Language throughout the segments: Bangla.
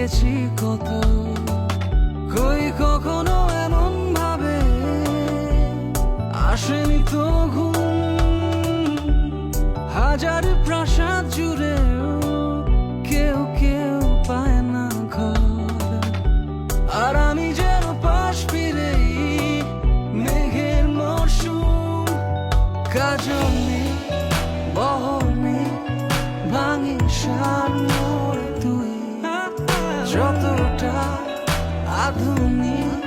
জেগেছি কত, কই কখনো এমন ভাবে আসেনি তো ঘুম। হাজার প্রাসাদ জুড়ে কেউ কেউ পায় না ঘর, আর আমি যেন পাশ ফিরেই মেঘের মরশুম। কাজল নেই, বহর নেই, ভাঙি সার মোর তুই। যতটা আধুনিক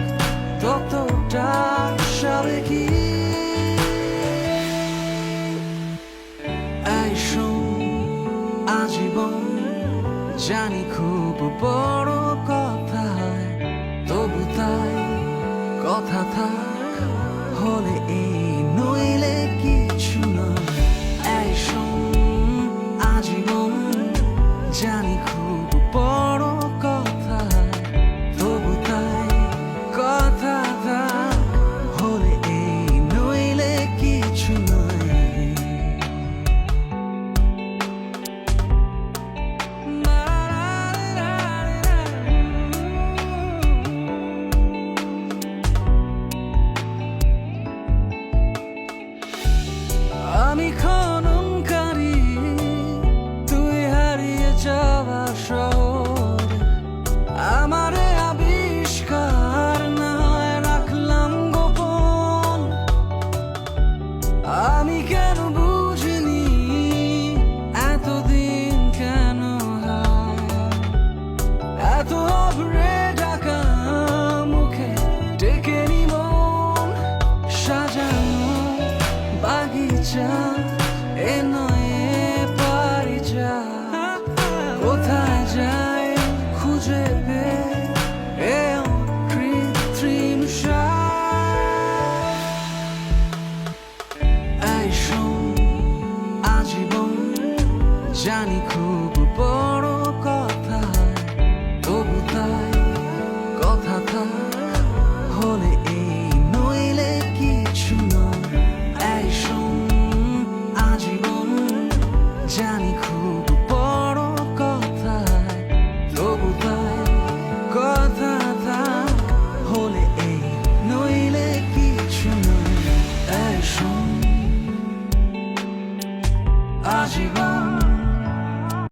ততটা সাবেকি। এই শোন, আজীবন জানি খুব বড় কথা, তবু তাই কথা থাক হলে এই নইলে কিছু নয়। এই শোন, আজীবন জানি খুব বড় কথা, তবু তাই কথা থাক হলে এই নইলে কিছু নয়। আমি খননকারী, তুই হারিয়ে যাওয়া শহর। আমারে আবিষ্কার না হয় রাখলাম গোপন। আমি কেন বুঝিনি এতদিন কেন হয় এত অভ্রে ঢাকা মুখে ডেকেনি মন। সাজানো বাগিচা এ নয় পারি যা, কোথায় যায় খুঁজে পেয়ে কৃত্রিম সার। এই শোন, আজীবন জানি খুব বড় কথা, তবু তাই কথা থাক হলে এই নইলে কিছু নয়। এই শোন, আজীবন জানি খুব বড় কথা, তবু তাই কথা থাক হলে এই নইলে কিছু নয়। এই শোন, আজীবন